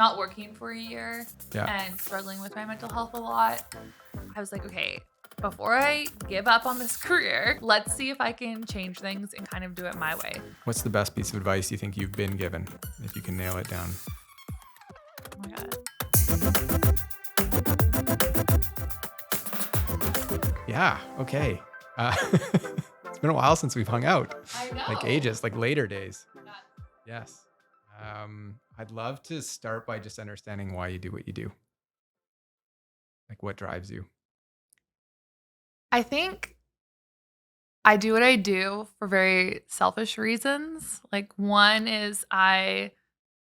not working for a year Yeah. and struggling with my mental health a lot, I was like, okay, before I give up on this career, let's see if I can change things and kind of do it my way. What's the best piece of advice you think you've been given, if you can nail it down? Oh my God. Yeah. Okay. It's been a while since we've hung out. I know. Like ages, like later days. Yes. I'd love to start by just understanding why you do what you do. Like what drives you. I think I do what I do for very selfish reasons. Like one is I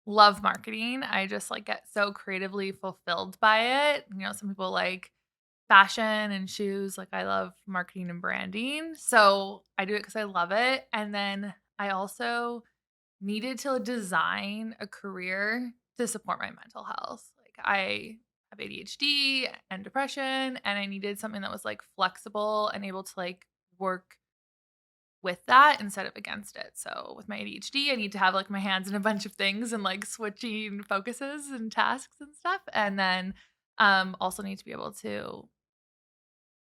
love marketing. I just like get so creatively fulfilled by it. You know, some people like fashion and shoes. Like I love marketing and branding. So I do it because I love it. And then I also needed to design a career to support my mental health. Like I have ADHD and depression and I needed something that was like flexible and able to like work with that instead of against it. So with my ADHD, I need to have like my hands in a bunch of things and like switching focuses and tasks and stuff. And then also need to be able to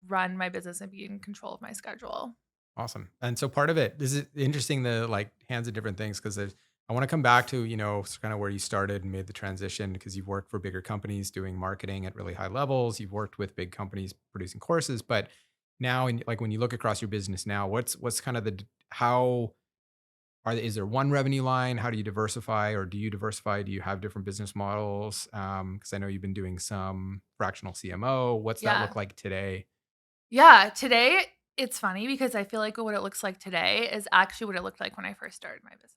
run my business and be in control of my schedule. Awesome. And so part of it, this is interesting, the like hands of different things, because I want to come back to, kind of where you started and made the transition, because you've worked for bigger companies doing marketing at really high levels. You've worked with big companies producing courses, but now like when you look across your business now, what's kind of how is there one revenue line? How do you diversify, or do you diversify? Do you have different business models? Because I know you've been doing some fractional CMO. What's that Yeah. look like today? Yeah. Today, it's funny because I feel like what it looks like today is actually what it looked like when I first started my business.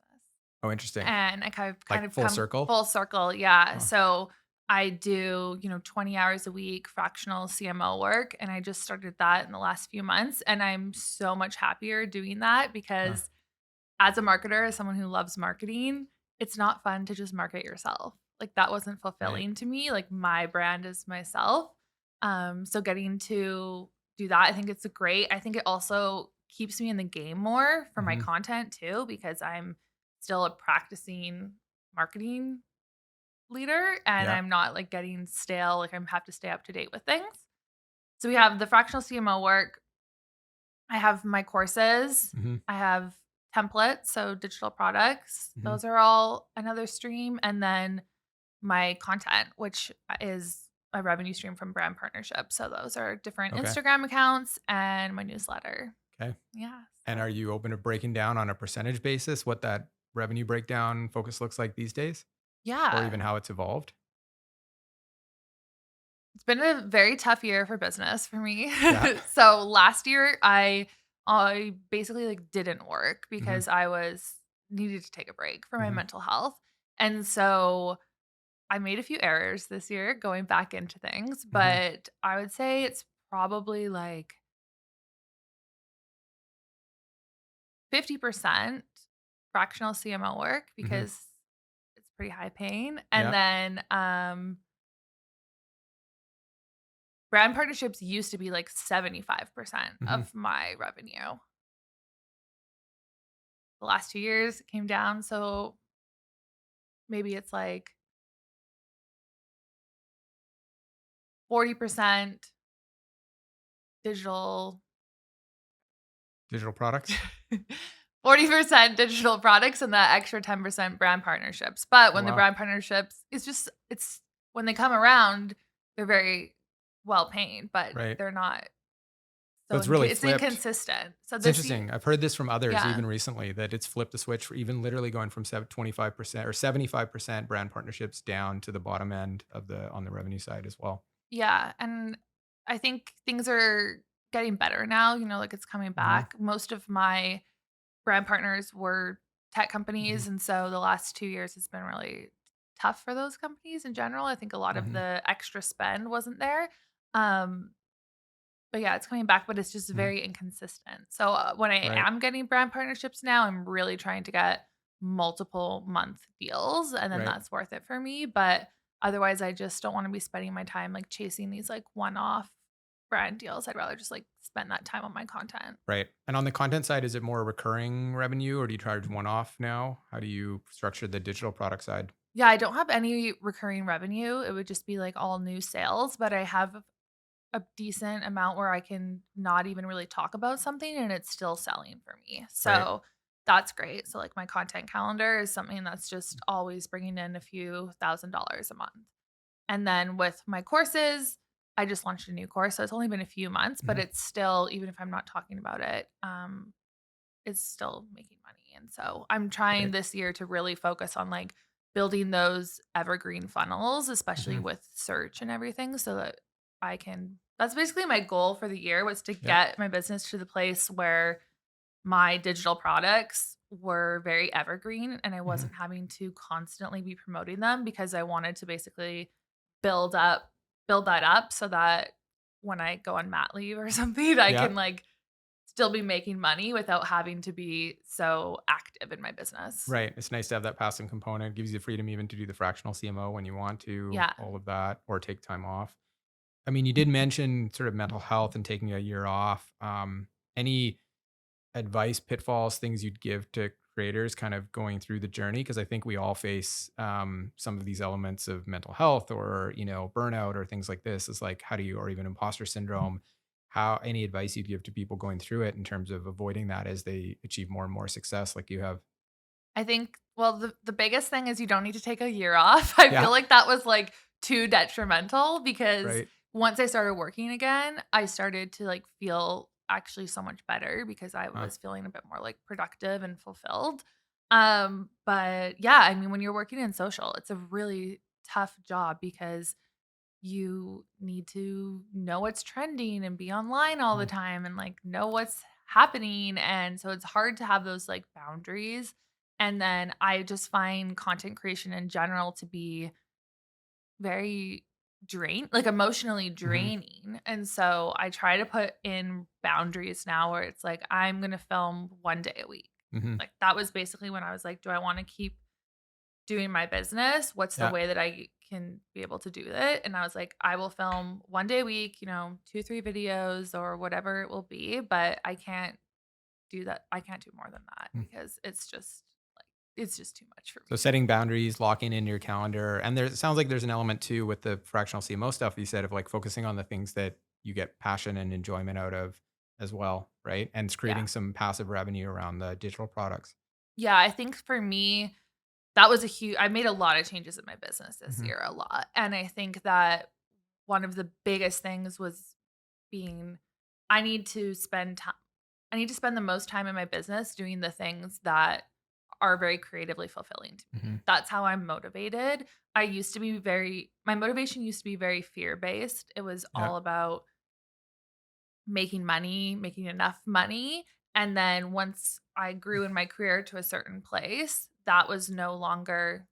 Oh, interesting. And I kind Like of full come circle. full circle, yeah. Oh, So I do, 20 hours a week fractional CMO work, and I just started that in the last few months, and I'm so much happier doing that huh. because as a marketer, as someone who loves marketing, it's not fun to just market yourself. Like that wasn't Right. fulfilling to me. Like my brand is myself. So getting to do that, I think it's great. I think it also keeps me in the game more for my Mhm. content too, because I'm still a practicing marketing leader and Yeah. I'm not like getting stale. Like I have to stay up to date with things. So we have the fractional CMO work. I have my courses. Mhm. I have templates, so digital products. Mhm. Those are all another stream. And then my content, which is a revenue stream from brand partnerships. So those are different Okay. Instagram accounts and my newsletter. Okay. Yeah. And So are you open to breaking down on a percentage basis what that revenue breakdown focus looks like these days, or yeah, even how it's evolved? it's been a very tough year for business for me. Yeah. So last year I basically like didn't work Mhm. because I was needed to take a break for my Mhm. mental health. And so I made a few errors this year going back into things, Mhm. but I would say it's probably like 50% fractional CMO work Mhm. because it's pretty high paying. And Yeah. then brand partnerships used to be like 75% Mhm. of my revenue. The last 2 years it came down, so maybe it's like 40% digital. Digital products. 40% digital products and that extra 10% brand partnerships. But Oh, when the wow. brand partnerships, it's when they come around, they're very well paying, but Right. they're not So it's really it's flipped. inconsistent. So It's this year, interesting. I've heard this from others yeah. even recently, that it's flipped the switch for even literally going from 25% or 75% brand partnerships down to the bottom end of the on the revenue side as well. Yeah, and I think things are getting better now, like it's coming Mhm. back. Most of my brand partners were tech Mhm. companies, and so the last 2 years has been really tough for those companies in general. I think a lot of Mhm. the extra spend wasn't there. Um, but yeah, it's coming back, but it's just Mhm. very inconsistent. So when I Right. am getting brand partnerships now, I'm really trying to get multiple month deals, and then Right. that's worth it for me. But otherwise, I just don't want to be spending my time like chasing these like one-off brand deals. I'd rather just like spend that time on my content. Right. And on the content side, is it more recurring revenue, or do you charge one off now? How do you structure the digital product side? Yeah, I don't have any recurring revenue. It would just be like all new sales, but I have a decent amount where I can not even really talk about something and it's still selling for me. Right. So that's great. So like my content calendar is something that's just always bringing in a few $1,000s a month. And then with my courses, I just launched a new course. So it's only been a few months, but Mhm. it's still, even if I'm not talking about it, is still making money. And so I'm trying Right. this year to really focus on like building those evergreen funnels, especially Mhm. with search and everything, so that that's basically my goal for the year was to Yeah. get my business to the place where my digital products were very evergreen and I Mhm. wasn't having to constantly be promoting them because I wanted to basically build up build that up so that when I go on mat leave or something, I Yeah. can like still be making money without having to be so active in my business. Right. It's nice to have that passive component. Gives you the freedom even to do the fractional CMO when you want to, Yeah. all of that, or take time off. I mean, you did mention sort of mental health and taking a year off. Any advice, pitfalls, things you'd give to creators kind of going through the journey? Because I think we all face some of these elements of mental health or, burnout or things like this. Is like, how do you, or even imposter syndrome? How, any advice you'd give to people going through it in terms of avoiding that as they achieve more and more success, like you have? I think well, the biggest thing is you don't need to take a year off. I feel Yeah. like that was, like, too detrimental because Right. once I started working again, I started to, like, feel actually so much better because I Huh. was feeling a bit more, like, productive and fulfilled. But yeah, I mean, when you're working in social, it's a really tough job because you need to know what's trending and be online all the Mm. time and like know what's happening. And so it's hard to have those like boundaries. And then I just find content creation in general to be very like emotionally Mhm. draining. And so I try to put in boundaries now where it's like, I'm going to film 1 day a week. Mhm. Like that was basically when I was like, do I want to keep doing my business, what's the Yeah. way that I can be able to do it? And I was like, I will film 1 day a week, 2, 3 videos or whatever it will be, but I can't do that. I can't do more than that Mm. because it's just too much for So me. setting boundaries, locking in your calendar, and there it sounds like there's an element too with the fractional CMO stuff you said of like focusing on the things that you get passion and enjoyment out of as well, right? And it's Yeah. creating some passive revenue around the digital products. Yeah, I think for me, that was a huge I made a lot of changes in my business this Mhm. year, a lot. And I think that one of the biggest things was being I need to spend time I need to spend the most time in my business doing the things that are very creatively fulfilling to me. Mhm. That's how I'm motivated. I used to be very My motivation used to be very fear-based. It was Yeah. all about making money, making enough money, and then once I grew in my career to a certain place, that was no longer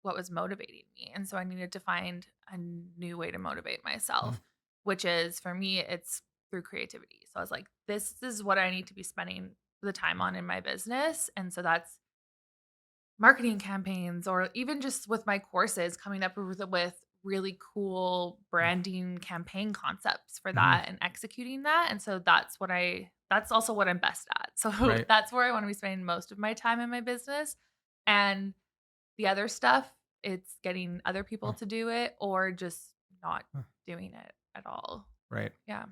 what was motivating me, and so I needed to find a new way to motivate Mm. myself, which is for me, it's through creativity. So I was like, "This is what I need to be spending the time on in my business," and so that's marketing campaigns or even just with my courses coming up with really cool branding campaign concepts for Mhm. that and executing that. And so that's also what I'm best at. So Right. that's where I want to be spending most of my time in my business. And the other stuff, it's getting other people Huh. to do it or just not Huh. doing it at all. Right. Yeah.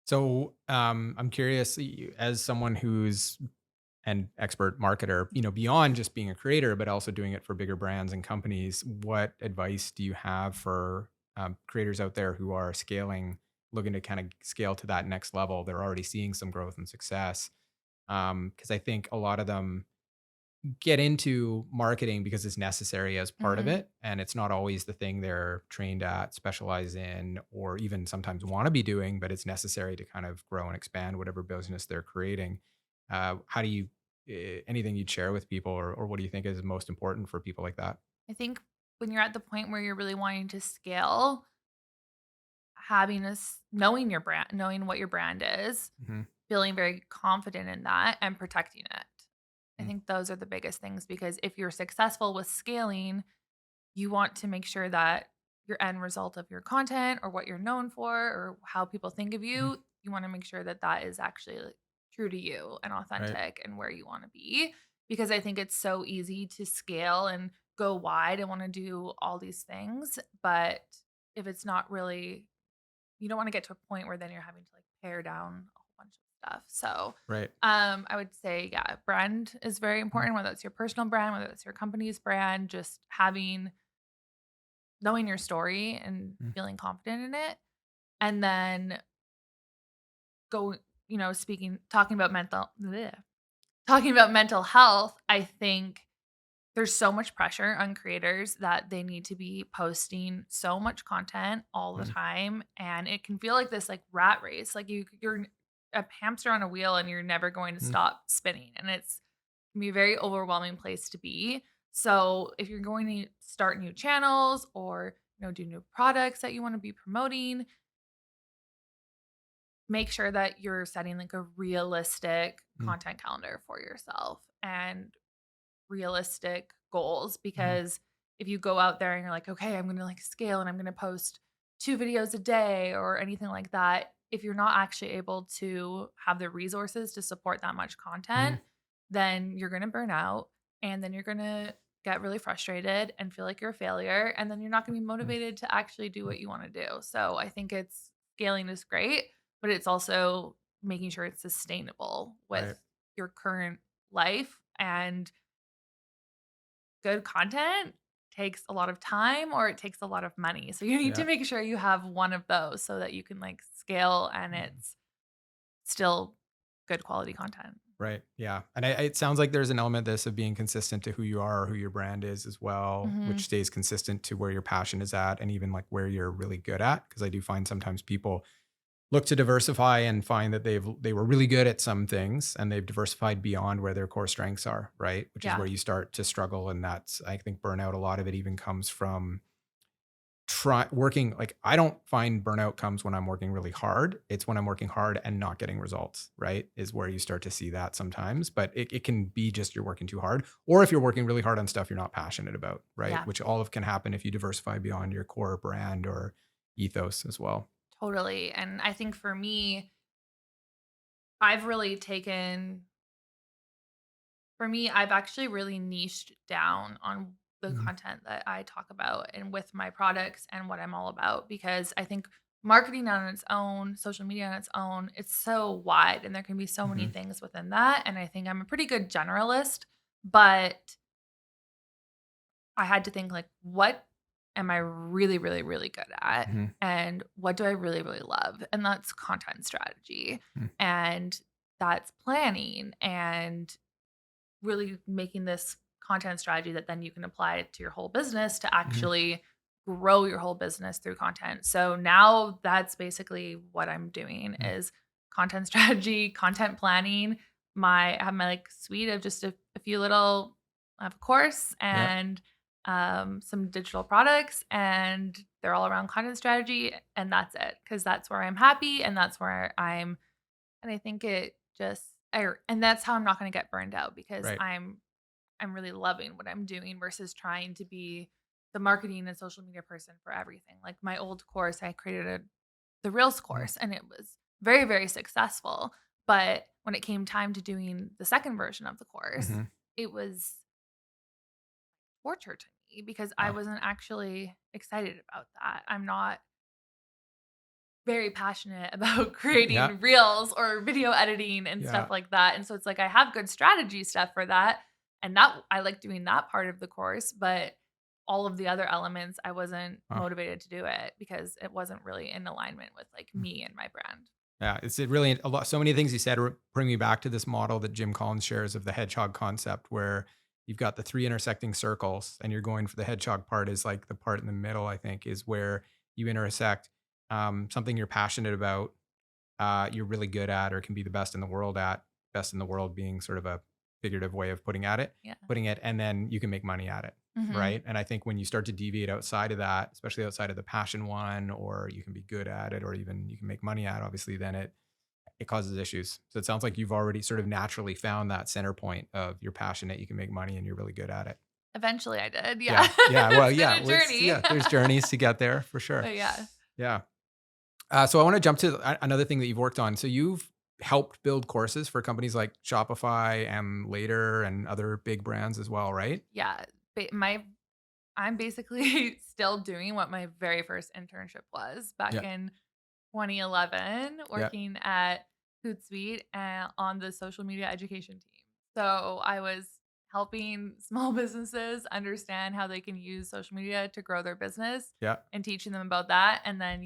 So I'm curious, as someone who's an expert marketer, beyond just being a creator, but also doing it for bigger brands and companies, what advice do you have for creators out there who are scaling, looking to kind of scale to that next level? They're already seeing some growth and success. Because I think a lot of them get into marketing because it's necessary as part of Mhm. it. And it's not always the thing they're trained at, specialize in, or even sometimes want to be doing, but it's necessary to kind of grow and expand whatever business they're creating. How do you, anything you'd share with people, or what do you think is most important for people like that? I think when you're at the point where you're really wanting to scale, knowing your brand, knowing what your brand is, Hmm. feeling very confident in that and protecting it. I Mm. think those are the biggest things because if you're successful with scaling, you want to make sure that your end result of your content or what you're known for or how people think of Mhm. you want to make sure that that is actually like, true to you and Right. authentic and where you want to be because I think it's so easy to scale and go wide and want to do all these things, but if it's not really, you don't want to get to a point where then you're having to like pare down a whole bunch of stuff. So, Right. I would say, yeah, brand is very Mm, important, whether it's your personal brand, whether it's your company's brand, just knowing your story and mm, feeling confident in it. And then go, talking about mental health, I think there's so much pressure on creators that they need to be posting so much content all the mm, time, and it can feel like this like rat race. Like you're a hamster on a wheel and you're never going to mm, stop spinning, and it's can be a very overwhelming place to be. So if you're going to start new channels or do new products that you want to be promoting, make sure that you're setting like a realistic mm, content calendar for yourself and realistic goals, mm, because if you go out there and you're like, okay, I'm going to like scale and I'm going to post 2 videos a day or anything like that, if you're not actually able to have the resources to support that much mm, content, then you're going to burn out, and then you're going to get really frustrated and feel like you're a failure, and then you're not going to be mm, motivated to actually do what you want to do. So I think it's scaling is great, but it's also making sure it's sustainable with right. your current life. And good content takes a lot of time or it takes a lot of money. So you need to Yeah. make sure you have one of those so that you can like scale and Mm. it's still good quality content. Right. Yeah. And it sounds like there's an element of this of being consistent to who you are or who your brand is as well, which Mhm. stays consistent to where your passion is at and even like where you're really good at. Cause I do find sometimes people look to diversify and find that they were really good at some things and they've diversified beyond where their core strengths are, right? Which is Yeah. where you start to struggle. And that's I think burnout, a lot of it even comes from try working like I don't find burnout comes when I'm working really hard. It's when I'm working hard and not getting results, right? Is where you start to see that sometimes. But it can be just you're working too hard. Or if you're working really hard on stuff you're not passionate about, right? Yeah. Which all of can happen if you diversify beyond your core brand or ethos as well. Totally. And I think for me, I've really taken for me, I've actually really niched down on the Mhm, content that I talk about and with my products and what I'm all about, because I think marketing on its own, social media on its own, it's so wide and there can be so many mhm, things within that. And I think I'm a pretty good generalist, but I had to think like, what am I really, really, really good at? mhm, And what do I really, really love? And that's content strategy. mhm, And that's planning and really making this content strategy that then you can apply it to your whole business to mhm, actually grow your whole business through content. So now that's basically what I'm doing mhm. is content strategy, content planning. I have my like suite of just a few little I have a course Yeah. and some digital products, and they're all around content strategy, and that's it, because that's where I'm happy and that's where I'm and I think it just and that's how I'm not gonna get burned out, because Right. I'm really loving what I'm doing versus trying to be the marketing and social media person for everything. Like my old course, I created the Reels Mhm, course and it was very, very successful. But when it came time to doing the second version of the course, mhm. it was torture to me because I Wow. wasn't actually excited about that. I'm not very passionate about Yeah. creating reels or video editing and stuff Yeah. like that. And so it's like I have good strategy stuff for that. And that I like doing that part of the course, but all of the other elements, I wasn't Wow. motivated to do it because it wasn't really in alignment with like Mm. me and my brand. Yeah, it's it really a lot. So many things you said bring me back to this model that Jim Collins shares of the hedgehog concept, where you've got the three intersecting circles, and you're going for the hedgehog part is like the part in the middle. I think is where you intersect something you're passionate about, you're really good at, or can be the best in the world at. Best in the world being sort of a figurative way of Yeah. putting it, and then you can make money at it, Hmm. right? And I think when you start to deviate outside of that, especially outside of the passion one, or you can be good at it, or even you can make money at, obviously, then it causes issues. So it sounds like you've already sort of naturally found that center point of you're passionate, you can make money, and you're really good at it. Eventually I did. Yeah. Yeah, yeah, well, It's been yeah, a well, journey. yeah. There's journeys to get there for sure. But yeah. Yeah. So I want to jump to another thing that you've worked on. So you've helped build courses for companies like Shopify and Later and other big brands as well, right? Yeah. My I'm basically still doing what my very first internship was back Yeah. in 2011, Yeah. working at Hootsuite and on the social media education team. So I was helping small businesses understand how they can use social media to grow their business Yeah. and teaching them about that. And then,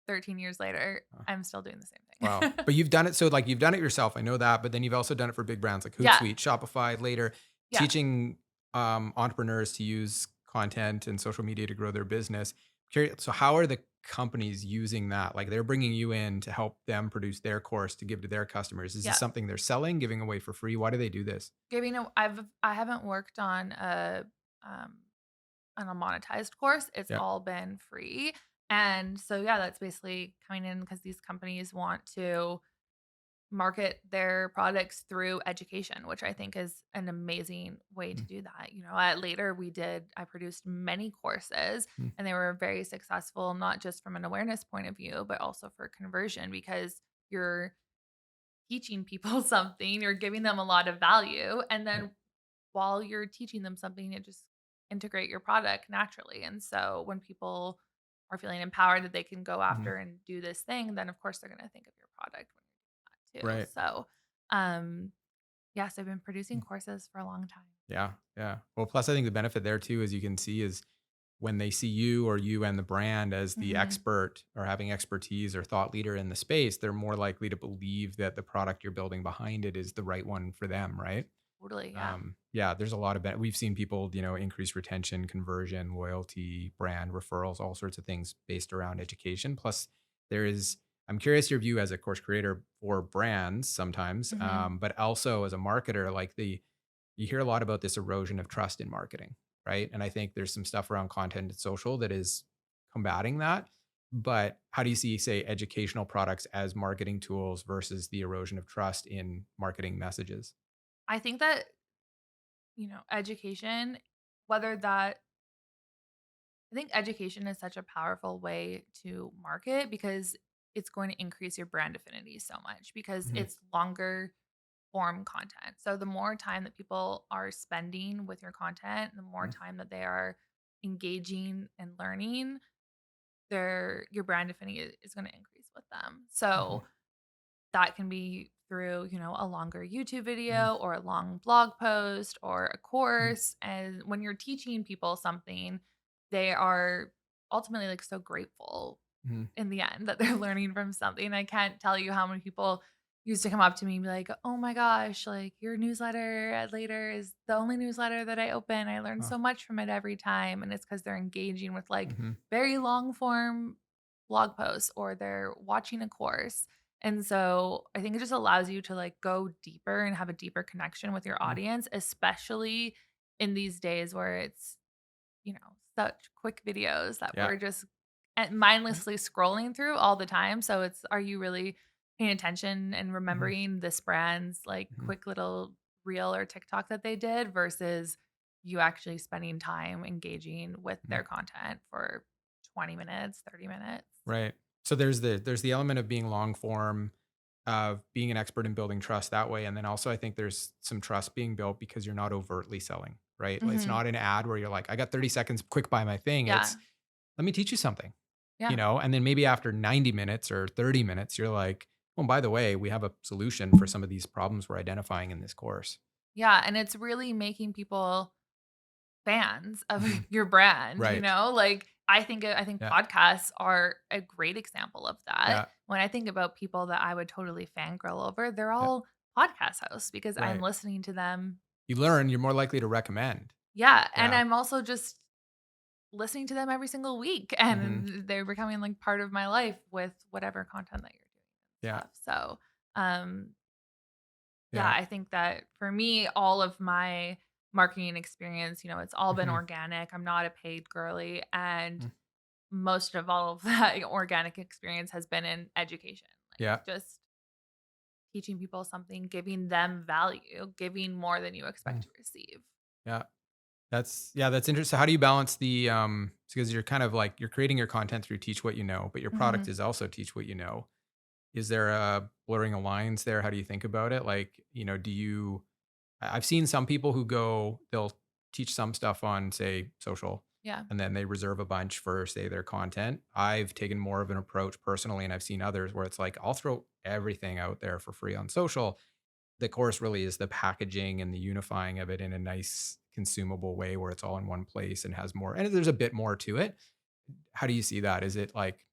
13 years later, Uh, I'm still doing the same Wow. thing. But you've done it. So like you've done it yourself. I know that, but then you've also done it for big brands like Yeah. Hootsuite, Shopify later, Yeah. teaching entrepreneurs to use content and social media to grow their business. Curious, so how are the companies using that? Like they're bringing you in to help them produce their course to give to their customers. Is this Yeah. something they're selling, giving away for free? Why do they do this? I haven't worked um on a monetized course. It's Yeah. all been free. And so yeah, that's basically coming in because these companies want to market their products through education, which I think is an amazing way to do that. At later I produced many courses Mm-hmm. and they were very successful, not just from an awareness point of view, but also for conversion because you're teaching people something, you're giving them a lot of value. And Yeah. then while you're teaching them something, you just integrate your product naturally. And so when people are feeling empowered that they can go Mhm. after and do this thing, then of course they're going to think of your product when you're doing that too. Right. So, yes, I've been producing courses for a long time. Yeah, yeah. Well, plus I think the benefit there too, as you can see, is when they see you or you and the brand as the Hmm. expert or having expertise or thought leader in the space, they're more likely to believe that the product you're building behind it is the right one for them, right? Totally. Yeah. Yeah, there's a lot of we've seen people, increase retention, conversion, loyalty, brand referrals, all sorts of things based around education. Plus, there is. I'm curious your view as a course creator for brands sometimes, Hmm. but also as a marketer, like you hear a lot about this erosion of trust in marketing, right? And I think there's some stuff around content and social that is combating that. But how do you see, say, educational products as marketing tools versus the erosion of trust in marketing messages? I think that, education, whether that I think education is such a powerful way to market because it's going to increase your brand affinity so much because Mhm. it's longer form content. So the more time that people are spending with your content, the more Mhm. time that they are engaging and learning, your brand affinity is going to increase with them. Mhm. So that can be through, a longer YouTube Mhm. video or a long blog post or a Mhm. course. And when you're teaching people something, they are ultimately like so grateful Mhm. in the end that they're learning from something. I can't tell you how many people used to come up to me and be like, "Oh my gosh, like your newsletter at Later is the only newsletter that I open. I learn Huh. so much from it every time." And it's because they're engaging with like Mhm. very long form blog posts or they're watching a course. And so I think it just allows you to like go deeper and have a deeper connection with your Mhm. audience, especially in these days where it's such quick videos that Yeah. we're just mindlessly scrolling through all the time. So are you really paying attention and Mhm. remembering this brand's like Mhm. quick little reel or TikTok that they did versus you actually spending time engaging with Mhm. their content for 20 minutes, 30 minutes? Right. So there's the element of being long form, of being an expert in building trust that way, and then also I think there's some trust being built because you're not overtly selling, right? Like, it's Mhm. not an ad where you're like, I got 30 seconds, quick buy my thing. It's Yeah. let me teach you something, Yeah. and then maybe after 90 minutes or 30 minutes, you're like, oh, by the way, we have a solution for some of these problems we're identifying in this course. Yeah, and it's really making people fans of Hmm. your brand, Right. Like, I think Yeah. podcasts are a great example of that. Yeah. When I think about people that I would totally fangirl over, they're Yeah. all podcast hosts because I'm Right. listening to them. You learn, you're more likely to recommend. Yeah, and Yeah. I'm also just listening to them every single week, Hmm. and they're becoming, like, part of my life with whatever content that you're doing Yeah. and stuff. So, um, yeah, Yeah. I think that for me, all of my marketing experience, it's all been Hmm. organic. I'm not a paid girly, and most of all of that organic experience has been in education, like Yeah. just teaching people something, giving them value, giving more than you expect Mhm. to receive. Yeah. That's interesting. How do you balance because you're kind of like you're creating your content through teach what you know, but your product Mhm. is also teach what you know. Is there a blurring of lines there? How do you think about it? Like, do you I've seen some people who they'll teach some stuff on, say, social, Yeah. and then they reserve a bunch for, say, their content. I've taken more of an approach personally, and I've seen others where it's like, I'll throw everything out there for free on social. The course really is the packaging and the unifying of it in a nice consumable way where it's all in one place and has more, and there's a bit more to it. How do you see that? Is it like,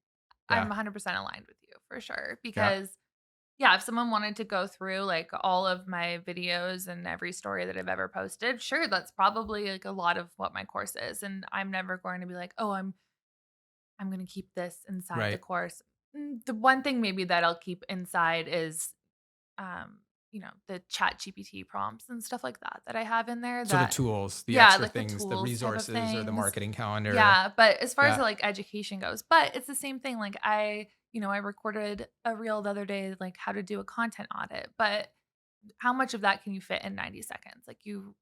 I'm yeah, 100% aligned with you for sure yeah, because yeah, if someone wanted to go through like all of my videos and every story that I've ever posted, sure, that's probably like a lot of what my course is. And I'm never going to be like, oh, I'm going to keep this inside the right. course. The one thing maybe that I'll keep inside is um, the chat GPT prompts and stuff like that I have in there So the that tools, the yeah, extra like the things, the tools type of resources or the things. marketing calendar. Yeah, but as far as Yeah. like education goes, but it's the same thing. Like I recorded a reel the other day, like how to do a content audit, but how much of that can you fit in 90 seconds? Like you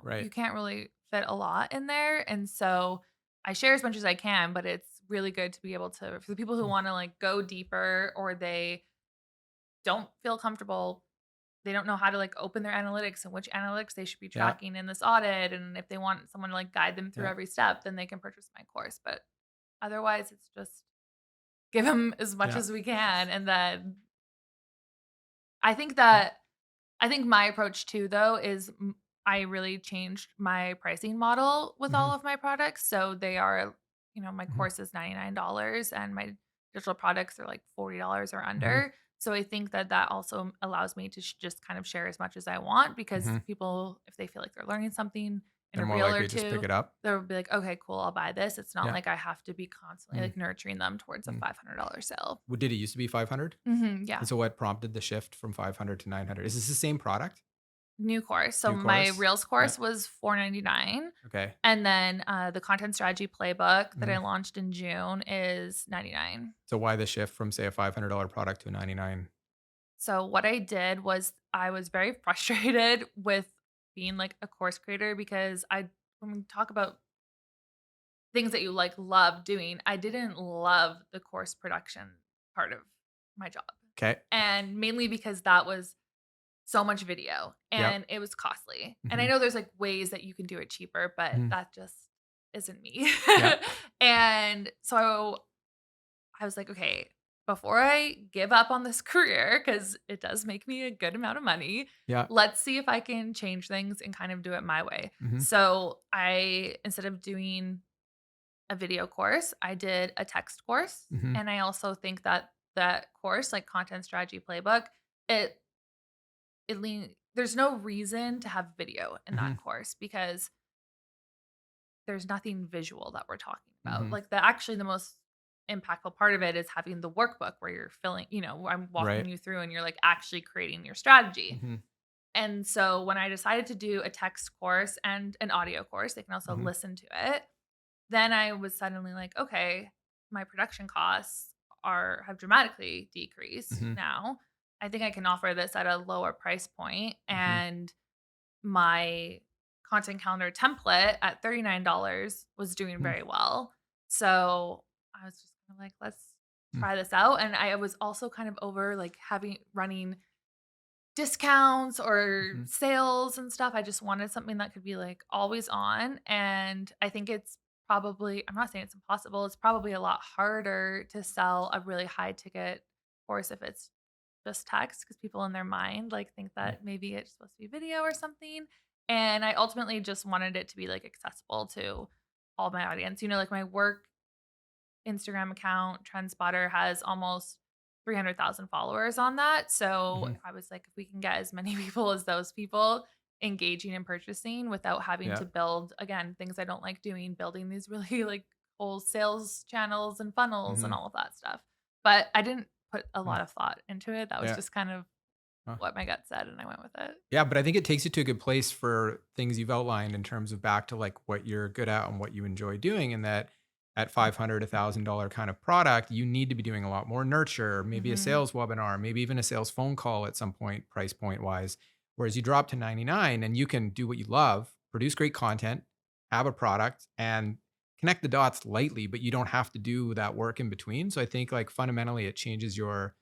Right. can't really fit a lot in there. And so I share as much as I can, but it's really good to be able to, for the people who Mm. want to like go deeper or they don't feel comfortable, they don't know how to like open their analytics and which analytics they should be Yeah. tracking in this audit. And if they want someone to like guide them through Yeah. every step, then they can purchase my course. But otherwise, it's just give them as much Yeah. as we can. And then I think Mm. that I think my approach too, though, is I really changed my pricing model with all Mhm. of my products. So they are, my Mhm. course is $99 and my digital products are like $40 or Mhm. under. So I think that that also allows me to just kind of share as much as I want because Mhm. people, if they feel like they're learning something in They're a more reel or likely to just pick two, it up. they'll be like, okay, cool, I'll buy this. It's not Yeah. like I have to be constantly Mm. like nurturing them towards a Mm. $500 sale. Did it used to be 500? Yeah. And so what prompted the shift from 500 to 900? Is this the same product? New course. So New my course? Reels Yeah. course was $4.99, Okay. and then, the content strategy playbook that I Mhm. launched in June is 99. So why the shift from, say, a $500 product to a 99? So what I did was I was very frustrated with being, like, a course creator because when we talk about things that you, like, love doing, I didn't love the course production part of my job, Okay. and mainly because that was so much video Yep. and it was costly. And I Mhm. know there's like ways that you can do it cheaper, but Mhm. that just isn't me. Yeah. And so I was like, okay, before I give up on this career, because it does make me a good amount of money, Yeah. let's see if I can change things and kind of do it my way. Mhm. So instead of doing a video course, I did a text course. Mhm. And I also think that that course, like Content Strategy Playbook, it there's no reason to have video in Mhm. that course because there's nothing visual that we're talking about. Mhm. Like the most impactful part of it is having the workbook where you're filling, where I'm walking Right. you through and you're like actually creating your strategy. Mhm. And so when I decided to do a text course and an audio course, they can also Mhm. listen to it. Then I was suddenly like, okay, my production costs are have dramatically decreased Mhm. now. I think I can offer this at a lower price point Mhm. and my content calendar template at $39 was doing Mhm. very well. So I was just kind of like, let's Mhm. try this out. And I was also kind of over like running discounts or Mhm. sales and stuff. I just wanted something that could be like always on. And I think it's probably, I'm not saying it's impossible, it's probably a lot harder to sell a really high ticket course if it's just text because people in their mind like think Mhm. that maybe it's supposed to be video or something. And I ultimately just wanted it to be like accessible to all my audience. Like my work Instagram account, TrendSpotter, has almost 300,000 followers on that. So Mhm. I was like, if we can get as many people as those people engaging and purchasing without having Yeah. to build, again, things I don't like doing, building these really like whole sales channels and funnels and Mhm. all of that stuff. But I didn't put a Mm. lot of thought into it. That was Yeah. just kind of Huh. what my gut said, and I went with it. Yeah, but I think it takes you to a good place for things you've outlined in terms of back to like what you're good at and what you enjoy doing. And that at 500, $1,000 kind of product, you need to be doing a lot more nurture, maybe a Mhm. sales webinar, maybe even a sales phone call at some point, price point wise. Whereas you drop to 99 and you can do what you love, produce great content, have a product, and connect the dots lightly, but you don't have to do that work in between. So I think like fundamentally it changes your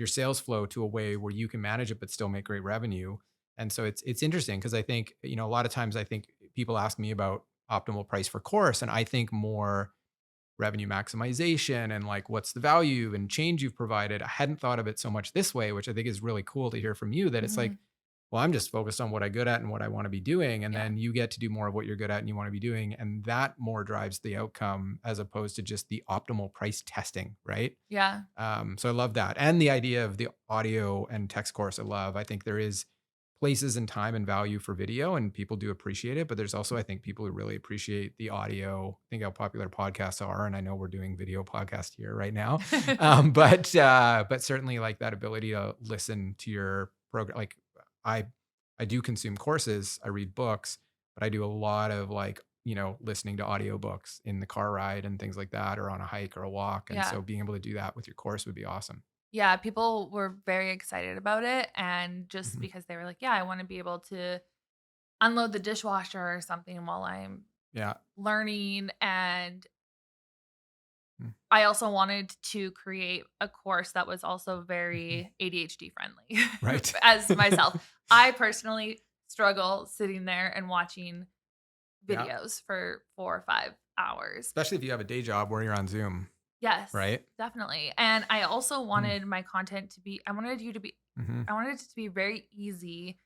sales flow to a way where you can manage it but still make great revenue. And so it's interesting because I think, a lot of times I think people ask me about optimal price for course, and I think more revenue maximization and like what's the value and change you've provided. I hadn't thought of it so much this way, which I think is really cool to hear from you, that it's like, Mhm. well, I'm just focused on what I'm good at and what I want to be doing. And Yeah. then you get to do more of what you're good at and you want to be doing. And that more drives the outcome as opposed to just the optimal price testing. Right. Yeah. So I love that. And the idea of the audio and text course, I love. I think there is places and time and value for video, and people do appreciate it. But there's also, I think, people who really appreciate the audio. Think how popular podcasts are. And I know we're doing video podcast here right now. But certainly like that ability to listen to your program. Like I, I do consume courses, I read books, but I do a lot of like, listening to audiobooks in the car ride and things like that, or on a hike or a walk. And Yeah. so being able to do that with your course would be awesome. Yeah, people were very excited about it, and just Mhm. because they were like, "Yeah, I wanna be able to unload the dishwasher or something while I'm Yeah. learning," and Mm. I also wanted to create a course that was also Mhm. very ADHD friendly Right. as myself. I personally struggle sitting there and watching Yeah. videos for 4 or 5 hours. Especially if you have a day job where you're on Zoom, Yes, right? definitely, and I also Mm. wanted my content to be Mhm. I wanted it to be very easy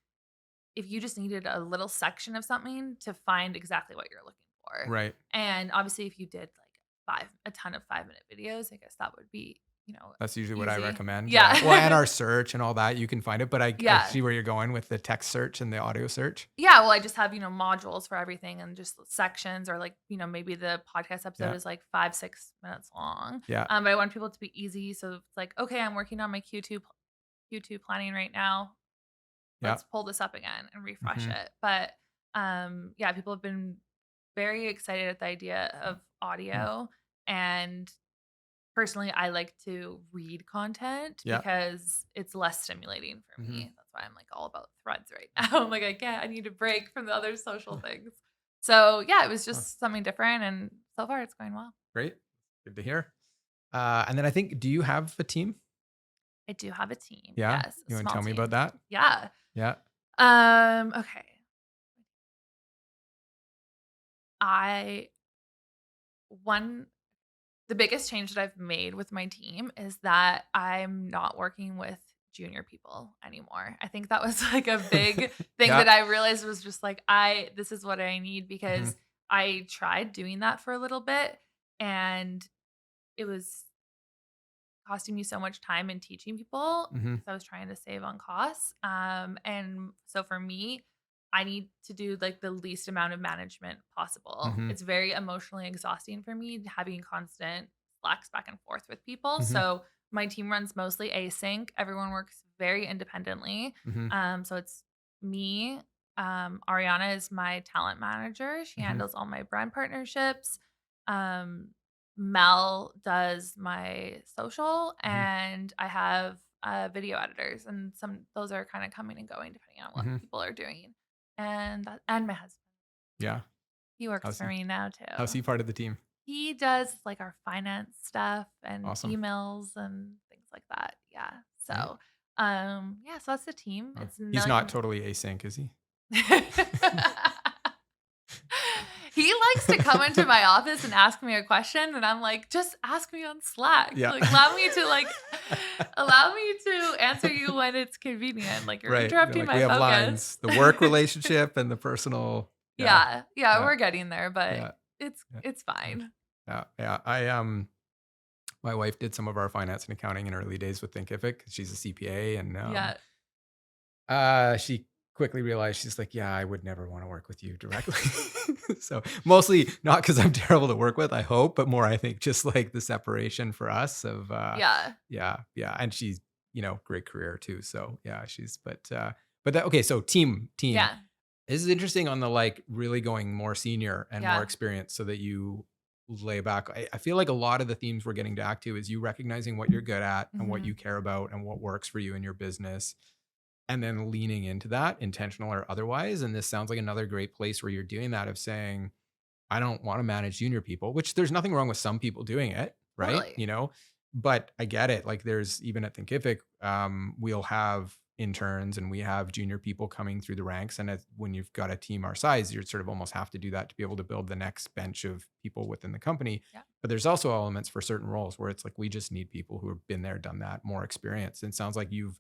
if you just needed a little section of something to find exactly what you're looking for. Right. And obviously if you did like a ton of 5-minute videos, I guess that would be, That's usually what I easy. recommend. Yeah. Well, and Yeah. our search and all that, you can find it. But I Yeah. see where you're going with the text search and the audio search. Yeah, well, I just have, modules for everything and just sections or like, maybe the podcast episode Yeah. is like 5, 6 minutes long. Yeah. But I want people to be easy. So it's like, okay, I'm working on my Q2 planning right now. Yeah. Let's pull this up again and refresh Hmm. it. But yeah, people have been very excited at the idea of audio. And personally, I like to read content Yeah. because it's less stimulating for Hmm. me. That's why I'm like all about threads right now. I'm like, I need a break from the other social things. So yeah, it was just something different. And so far it's going well. Great. Good to hear. And then I think, do you have a team? I do have a team. Yeah. Yes, a You want to small tell me about team. that? Yeah. Yeah. Okay. I one The biggest change that I've made with my team is that I'm not working with junior people anymore. I think that was like a big thing Yeah. that I realized was just like this is what I need Hmm. because I tried doing that for a little bit and it was costing me so much time in teaching people Hmm. because I was trying to save on costs. And so for me, I need to do like the least amount of management possible. Hmm. It's very emotionally exhausting for me having constant slacks back and forth with people. Hmm. So my team runs mostly async. Everyone works very independently. Hmm. So it's me. Ariana is my talent manager. She Hmm. handles all my brand partnerships. Um, Mel does my social, Hmm. and I have video editors, and those are kind of coming and going depending on what Hmm. people are doing. And my husband, Yeah. he works How's for he? me now How's too. he part of the team? He does like our finance stuff and Awesome. emails and things like that. Yeah. Right. So, yeah. So that's the team. It's He's not like totally async, is he? He likes to come into my office and ask me a question, and I'm like, "Just ask me on Slack. Yeah. Like, allow me to answer you when it's convenient. Like, you're Right. You're interrupting like, we my have focus." lines, the work relationship and the personal. Yeah. Yeah, yeah, Yeah. we're getting there, but Yeah. it's Yeah. it's fine. Yeah. Yeah. My wife did some of our finance and accounting in early days with Thinkific. She's a CPA, and Yeah. she quickly realized, she's like, yeah, I would never want to work with you directly. So mostly not because I'm terrible to work with, I hope, but more, I think, just like the separation for us of, Yeah. yeah, yeah. And she's, great career too. So yeah, but that, okay. So team, Yeah. this is interesting on the like really going more senior and more Yeah. experience so that you lay back. I feel like a lot of the themes we're getting back to is you recognizing what you're good at and what you Mhm. care about and what works for you in your business, and then leaning into that, intentional or otherwise. And this sounds like another great place where you're doing that, of saying, I don't want to manage junior people, which there's nothing wrong with some people doing it, right? Totally. But I get it. Like there's even at Thinkific, we'll have interns and we have junior people coming through the ranks. And when you've got a team our size, you sort of almost have to do that to be able to build the next bench of people within the company. Yeah. But there's also elements for certain roles where it's like we just need people who have been there, done that, more experience. And it sounds like you've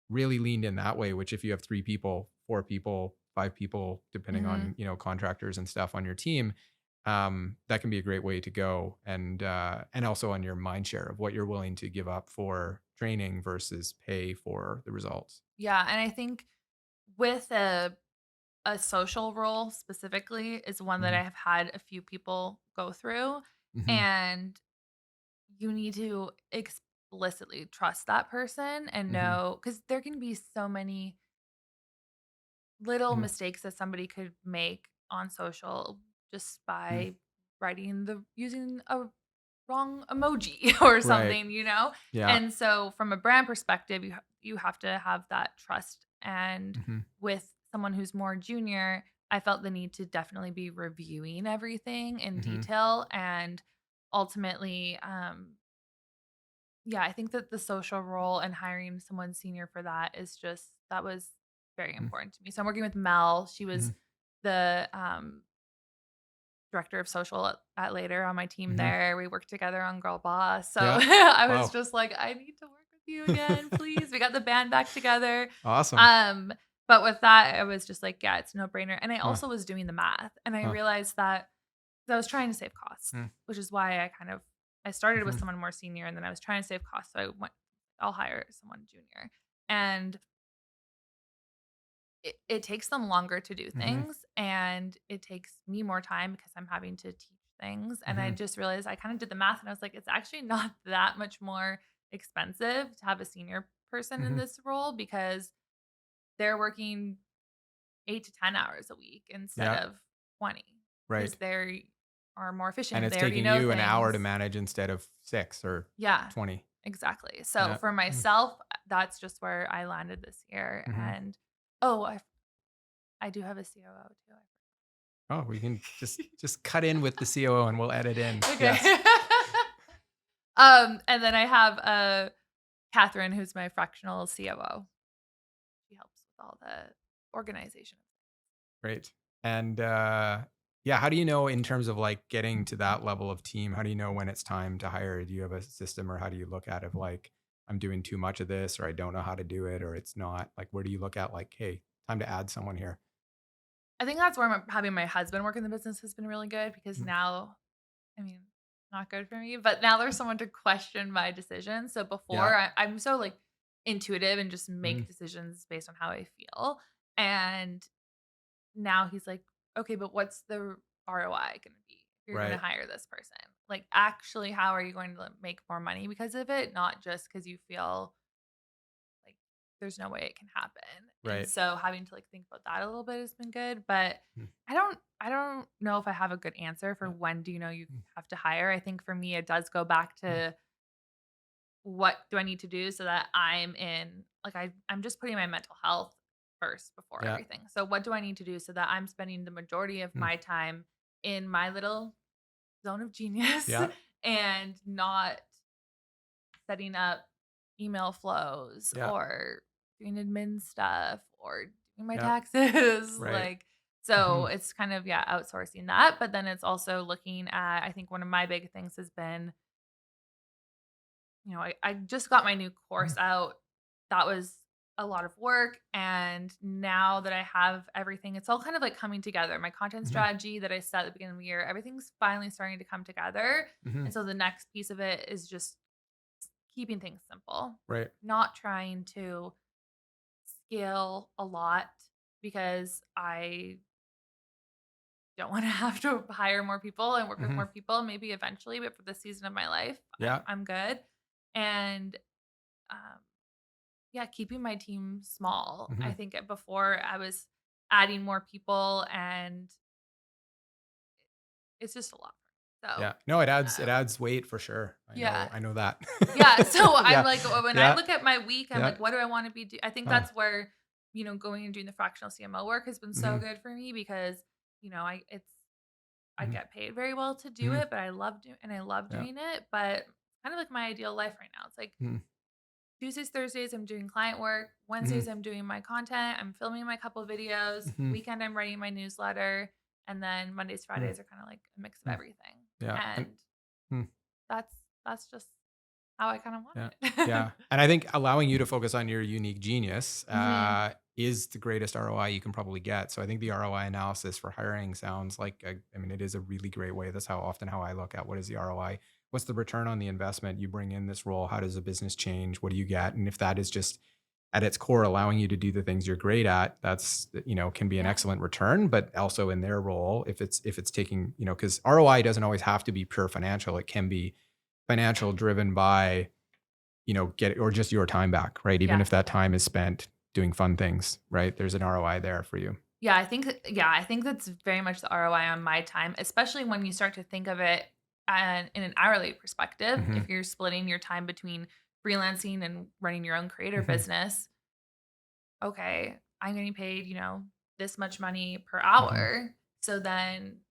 really leaned in that way, which if you have 3 people, 4 people, 5 people, depending Hmm. on, contractors and stuff on your team, that can be a great way to go. And also on your mind share of what you're willing to give up for training versus pay for the results. Yeah, and I think with a social role specifically is one that Hmm. I have had a few people go through, Hmm. and you need to explicitly trust that person and Hmm. know, because there can be so many little Hmm. mistakes that somebody could make on social just Hmm. by using a wrong emoji or Right. something, you know? Yeah. And so from a brand perspective, you have to have that trust. And Hmm. with someone who's more junior, I felt the need to definitely be reviewing everything in Hmm. detail, and ultimately, yeah, I think that the social role and hiring someone senior for that is just that was very important to me. So I'm working with Mel. She was Hmm. the director of social at Later on my team Hmm. there. We worked together on Girl Boss. So Yeah. I was Wow. just like, I need to work with you again, please. We got the band back together. Awesome. Um, but with that, I was just like, yeah, it's no brainer. And I Huh. also was doing the math, and I Huh. realized that 'cause I was trying to save costs, Mm. which is why I started with Mhm. someone more senior, and then I was trying to save costs. So I went, I'll hire someone junior. And it takes them longer to do Mhm. things, and it takes me more time because I'm having to teach things. And I Mhm. just realized I kind of did the math, and I was like, it's actually not that much more expensive to have a senior person in Mhm. this role because they're working 8 to 10 hours a week instead Yeah. of 20 because Right. they are more And efficient. it's They already taking know you an hour to things. manage instead of 6 or Yeah, 20. exactly. So Yeah. for Mm. myself, that's just where I landed this year. Mhm. And oh, I do have a COO too. Oh, we can just cut in with the COO and we'll edit in. Okay. Yes. And then I have Catherine, who's my fractional COO. She helps with all the organization. Great. And, yeah, how do you know in terms of, like, getting to that level of team, how do you know when it's time to hire? Do you have a system, or how do you look at it of, like, "I'm doing too much of this," or "I don't know how to do it," or "It's not" like, where do you look at, like, "Hey, time to add someone here?" I think that's where having my husband work in the business has been really good because Mm. now, I mean, not good for me, but now there's someone to question my decisions. So Yeah. before I'm so like intuitive and just Mhm. make decisions based on how I feel. And now he's like, okay, but what's the ROI going to be if you're going to Right. hire this person? Like, actually, how are you going to make more money because of it? Not just because you feel like there's no way it can happen. And Right. so having to like think about that a little bit has been good, but Mm. I don't know if I have a good answer for Yeah. when do you know you Mm. have to hire. I think for me it does go back Mm. to what do I need to do so that I'm in like I'm just putting my mental health first before Yeah. everything. So what do I need to do so that I'm spending the majority of Mm. my time in my little zone of genius Yeah. and not setting up email flows Yeah. or doing admin stuff or doing my Yeah. taxes Right. like so Mhm. it's kind of yeah outsourcing that, but then it's also looking at I think one of my big things has been I just got my new Mhm. course out. That was a lot of work. And now that I have everything, it's all kind of like coming together. My content Mhm. strategy that I set at the beginning of the year, everything's finally starting to come together. Mhm. And so the next piece of it is just keeping things simple, Right. not trying to scale a lot because I don't want to have to hire more people and work with Mhm. more people, maybe eventually, but for the season of my life, Yeah. I'm good. And um, yeah, keeping my team small. I Mhm. think before I was adding more people and it's just a lot for me. So, Yeah. No, it um, adds weight for sure. yeah. I know that. Yeah, so I'm Yeah. like when I Yeah. look at my week, I'm Yeah. like, what do I want to be I think Huh. that's where, going and doing the fractional CMO work has been so Mhm. good for me because, I Mhm. get paid very well to do Mhm. it, but I love Yeah. doing it, but kind of like my ideal life right now. It's like Mhm. Tuesdays, Thursdays, I'm doing client work. Mhm. Wednesdays, I'm doing my content. I'm filming my couple videos. Mhm. Weekend, I'm writing my newsletter. And then Mondays, Mm. Fridays are kind of like a mix of Mm. everything. Yeah. And And mm. that's that's just how I kind of want Yeah. it. Yeah. And I think allowing you to focus on your unique genius Hmm. is the greatest ROI you can probably get. So I think the ROI analysis for hiring sounds like, I mean, it is a really great way. That's how I look at what is the ROI? What's the return on the investment you bring in this role? How does the business change? What do you get? And if that is just at its core, allowing you to do the things you're great at, that's, can be an Yeah. excellent return, but also in their role, if it's taking, because ROI doesn't always have to be pure financial. It can be financial driven by get it or just your time back, right? Even Yeah. if that time is spent doing fun things, right? There's an ROI there for you. Yeah, I think that's very much the ROI on my time, especially when you start to think of it in an hourly perspective. Mhm. If you're splitting your time between freelancing and running your own creator Mhm. business, okay, I'm getting paid, this much money per Mhm. hour. So then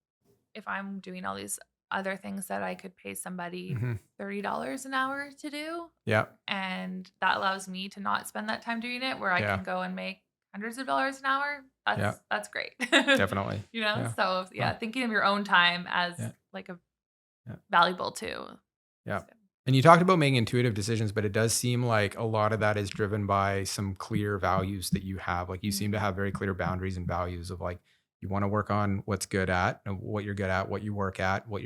if I'm doing all these other things that I could pay somebody Mhm. $30 an hour to do, Yeah. and that allows me to not spend that time doing it, where I Yeah. can go and make hundreds of dollars an hour, Yeah. that's great. Definitely. Yeah. So yeah, Wow. thinking of your own time as Yeah. like a Yeah. valuable too. Yeah. It's good. And you talked about making intuitive decisions, but it does seem like a lot of that is driven by some clear values that you have. Like you seem to Mm, have very clear boundaries and values of like you want to work on what's good at, what you're good at, what you work at, what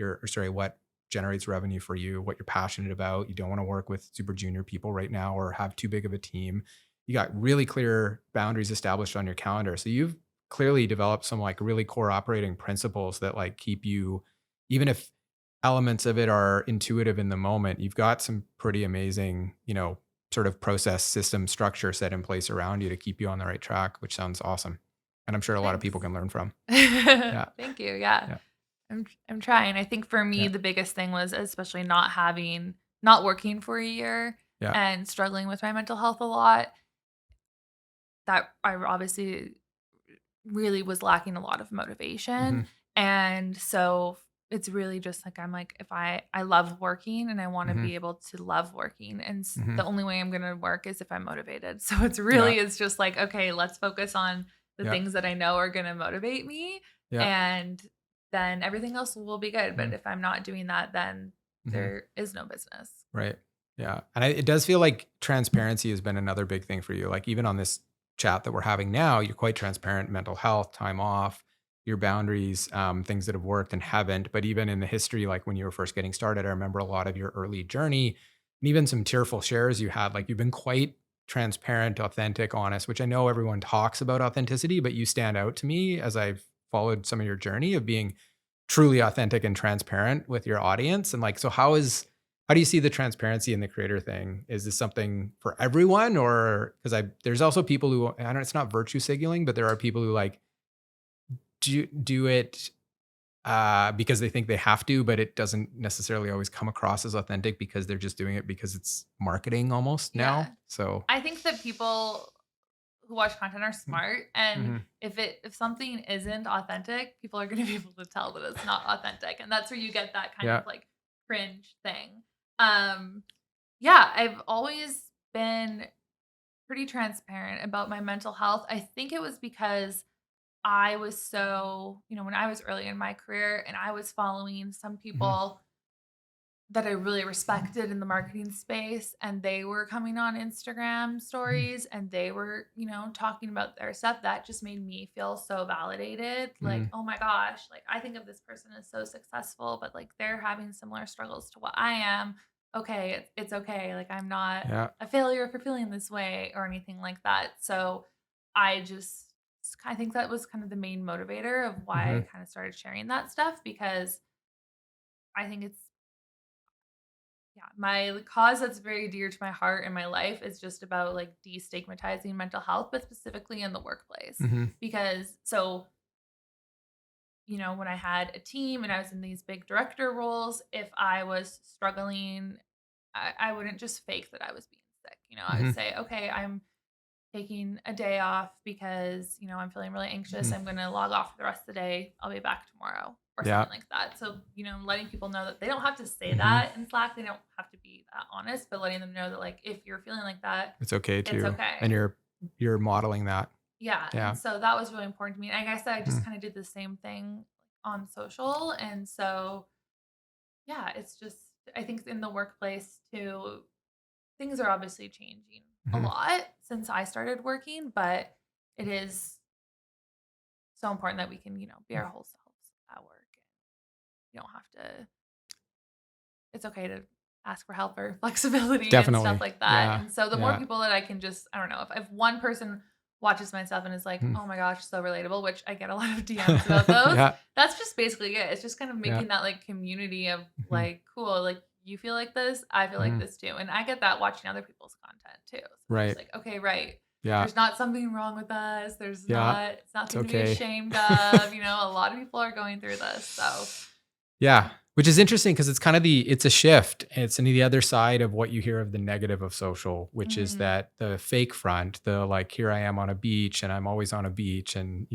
generates revenue for you, what you're passionate about. You don't want to work with super junior people right now or have too big of a team. You got really clear boundaries established on your calendar. So you've clearly developed some like really core operating principles that like keep you, even if elements of it are intuitive in the moment, you've got some pretty amazing, sort of process system structure set in place around you to keep you on the right track, which sounds awesome. And I'm sure a lot of thanks. people can learn from. Yeah. Thank you. Yeah. Yeah. I'm trying. I think for me Yeah. the biggest thing was especially not working for a year Yeah. and struggling with my mental health a lot. That I obviously really was lacking a lot of motivation. Hmm. And so it's really just like I'm like if I love working and I want to Hmm. be able to love working, and Hmm. the only way I'm going to work is if I'm motivated. So Yeah. it's just like okay, let's focus on the Yeah. things that I know are going to motivate me, Yeah. and then everything else will be good. But Mm-hmm. if I'm not doing that, then Mm-hmm. there is no business. Right. Yeah. And it does feel like transparency has been another big thing for you. Like even on this chat that we're having now, you're quite transparent, mental health, time off, your boundaries, things that have worked and haven't. But even in the history, like when you were first getting started, I remember a lot of your early journey and even some tearful shares you had. Like you've been quite transparent, authentic, honest, which I know everyone talks about authenticity, but you stand out to me as I've followed some of your journey of being truly authentic and transparent with your audience. And like, so how do you see the transparency in the creator thing? Is this something for everyone, or because there's also people who I don't, it's not virtue signaling, but there are people who like do it because they think they have to, but it doesn't necessarily always come across as authentic because they're just doing it because it's marketing almost Yeah. now. So, I think that people who watch content are smart, and mm-hmm. if something isn't authentic, people are going to be able to tell that it's not authentic, and that's where you get that kind Yeah. of like cringe thing. um yeah, I've always been pretty transparent about my mental health. I think it was because I was so, when I was early in my career and I was following some Hmm. people that I really respected in the marketing space, and they were coming on Instagram stories and they were, talking about their stuff. That just made me feel so validated. Like, Hmm. oh my gosh, like I think of this person as so successful, but like they're having similar struggles to what I am. Okay, it's okay. Like I'm not Yeah. a failure for feeling this way or anything like that. So I just I think that was kind of the main motivator of why Hmm. I kind of started sharing that stuff, because I think it's yeah, my cause that's very dear to my heart in my life is just about like destigmatizing mental health, but specifically in the workplace. Hmm. Because when I had a team and I was in these big director roles, if I was struggling, I wouldn't just fake that I was being sick. I would Hmm. say, okay, I'm taking a day off because, I'm feeling really anxious. Hmm. I'm going to log off for the rest of the day. I'll be back tomorrow. or Yeah. something like that. So, letting people know that they don't have to say Hmm. that in Slack. They don't have to be that honest, but letting them know that like if you're feeling like that, It's okay it's too. And okay. you're modeling that. Yeah. And Yeah. so that was really important to me. And like I said, I just Mhm. kind of did the same thing on social. And so yeah, it's just I think in the workplace too, things are obviously changing a Mhm. lot since I started working, but it is so important that we can, be our whole selves at work. You don't have to it's okay to ask for help or flexibility and stuff Definitely. like that. Yeah. And so the more Yeah. people that I can just, I don't know, if one person watches my stuff and is like, Mhm. oh my gosh, so relatable, which I get a lot of DMs about those. Yeah. That's just basically it. It's just kind of Yeah. making that like community of Mhm. like, cool, like you feel like this, I feel like Mhm. this too. And I get that watching other people's content too. So it's just Right. like, okay, right. Yeah. There's not something wrong with us. Yeah. It's It's nothing to be okay. ashamed of. A lot of people are going through this. So Yeah, which is interesting because it's kind of it's a shift. It's the other side of what you hear of the negative of social, which is mhm, that the fake front, the like, here I am on a beach and I'm always on a beach and,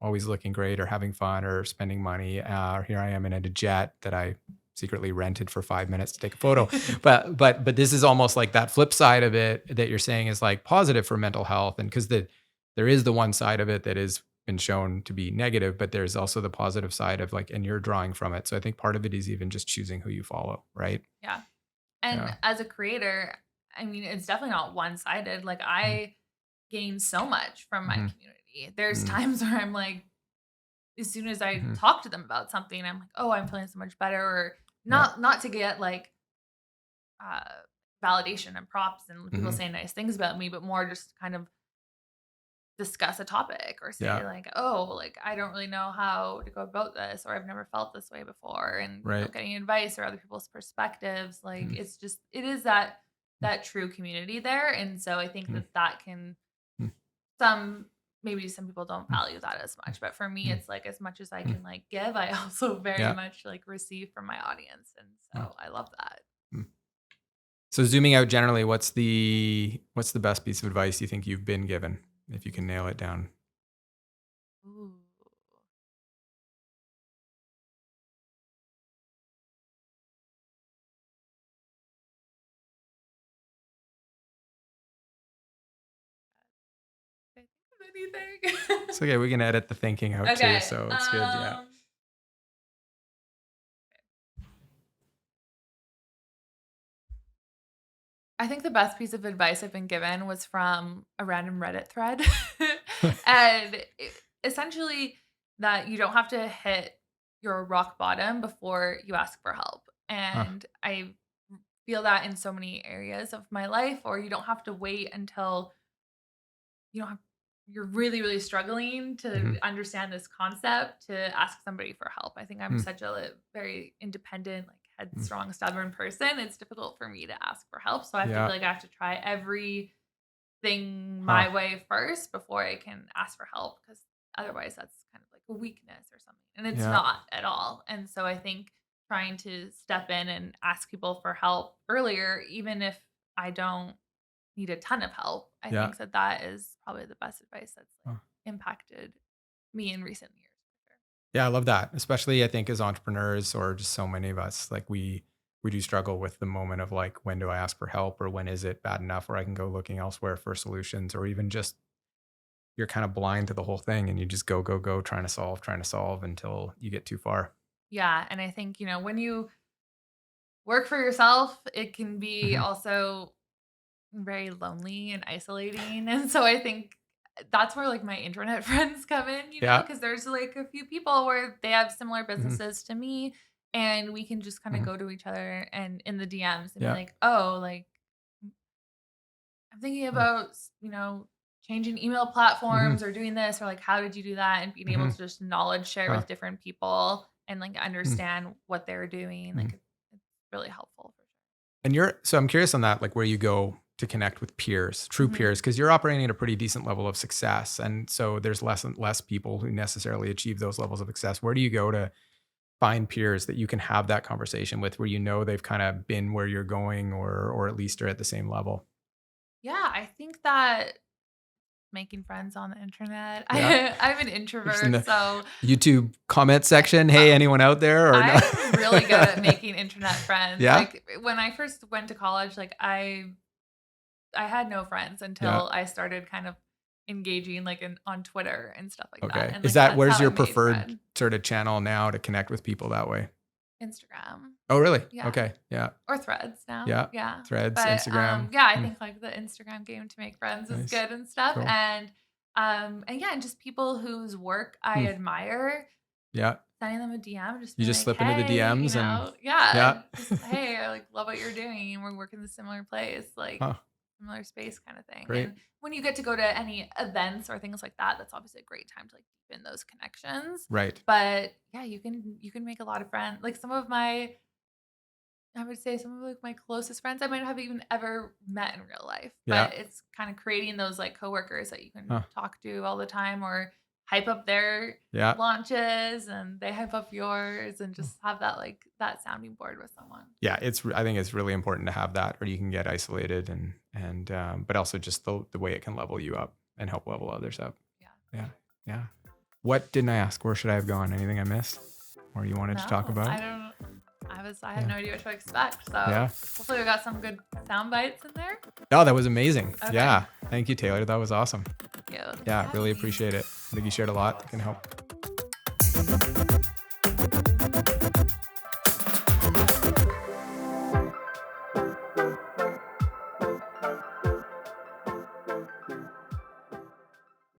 always looking great or having fun or spending money. Or here I am in a jet that I secretly rented for 5 minutes to take a photo. But this is almost like that flip side of it that you're saying is like positive for mental health. And because there is the one side of it that is been shown to be negative, but there's also the positive side of like, and you're drawing from it. So I think part of it is even just choosing who you follow, right? yeah. And Yeah. as a creator, I mean, it's definitely not one-sided. Like Mhm. I gain so much from my Mhm. community. There's Mhm. times where I'm like, as soon as I Mhm. talk to them about something, I'm like, oh, I'm feeling so much better. Or Yeah. not to get like uh validation and props and people Mhm. saying nice things about me, but more just kind of discuss a topic or say Yeah. like, oh, like I don't really know how to go about this or I've never felt this way before and Right. getting advice or other people's perspectives like Mhm. it is that true community there and so I think Mhm. that can Mhm. some maybe some people don't Mhm. value that as much but for me Mhm. it's like as much as I Mhm. can like give I also very Yeah. much like receive from my audience and Mhm. so I love that. Mhm. So zooming out generally, what's the best piece of advice you think you've been given, if you can nail it down? Ooh. Can I think of anything? It's okay. We can edit the thinking out too, Okay. so it's good. Yeah. I think the best piece of advice I've been given was from a random Reddit thread. and essentially, that you don't have to hit your rock bottom before you ask for help. Huh. And I feel that in so many areas of my life, or you don't have to wait until you don't have you're really, really struggling to Mhm. understand this concept to ask somebody for help. I think I'm Mm. such a very independent, like Mm. headstrong, stubborn person. It's difficult for me to ask for help. So I have to Yeah. feel like I have to try everything Huh. my way first before I can ask for help because otherwise that's kind of like a weakness or something. And it's Yeah. not at all. And so I think trying to step in and ask people for help earlier, even if I don't need a ton of help. I Yeah. think that is probably the best advice that's, like, Huh. impacted me in recent years, for sure. Yeah, I love that. Especially I think as entrepreneurs or just so many of us, like we do struggle with the moment of like, when do I ask for help or when is it bad enough where I can go looking elsewhere for solutions, or even just you're kind of blind to the whole thing and you just go, go, go, trying to solve until you get too far. Yeah, and I think, when you work for yourself, it can be Hmm. also very lonely and isolating, and so I think that's where, like, my internet friends come in, Yeah. because there's, like, a few people where they have similar Hmm. businesses to me, and we can just kinda Hmm. go to each other and in the DMs and be Yeah. like, "Oh, like, I'm thinking Uh, about, changing email hmm. platforms or doing this or like how did you do that and being able Hmm. to just knowledge share Uh, with different people and like mm, understand what they're doing. mm. Like it's really helpful for And so I'm curious on that, like where you go to connect with peers, true sure. peers, because you're operating at a pretty decent level of success. And so there's less and less people who necessarily achieve those levels of success. Where do you go to find peers that you can have that conversation with, where they've kind of been where you're going, or at least are at the same level? Yeah, I think that making friends on the internet. Yeah. I'm an Just in introvert, the so YouTube comment section. Hey, anyone out there or no? I'm really good at making internet friends. Yeah. Like when I first went to college, like I had no friends Yeah. until I started kind of engaging like on Twitter and stuff like that. Okay. And Is like that that's where's how I your made preferred friends. sort of channel now to connect with people that way? Instagram. Oh, really? Yeah. Okay. Yeah. Or Threads now. Yeah. Yeah. Threads, But Instagram. yeah, I Hmm, think like the Instagram game to make friends is nice. good and stuff. Cool. And yeah, and just people whose work I Hmm, admire, yeah. sending them a DM, just You being just like, slip into the hey, DMs and yeah, yeah. just hey, I like love what you're doing. We're working in a similar place, like Huh. similar space kind of thing. Great. And when you get to go to any events or things like that, that's obviously a great time to like deepen those connections. Right. But yeah, you can make a lot of friends. Like some of my I would say some of like my closest friends I might not have even ever met in real life, Yeah. but it's kind of creating those like coworkers that you can Huh. talk to all the time or hype up their Yeah. launches and they hype up yours and just have that like that sounding board with someone. Yeah, I think it's really important to have that, or you can get isolated but also just the way it can level you up and help level others up. Yeah. Yeah, yeah. What didn't I ask? Where should I have gone? Anything I missed, or you wanted to talk No, about? I don't. I had Yeah. no idea what to expect. So Yeah. hopefully we got some good sound bites in there. Oh, that was amazing. Okay. Yeah, thank you, Taylor. That was awesome. Thank you. Thanks for Yeah, having really me. appreciate it. I think you shared a lot that can help.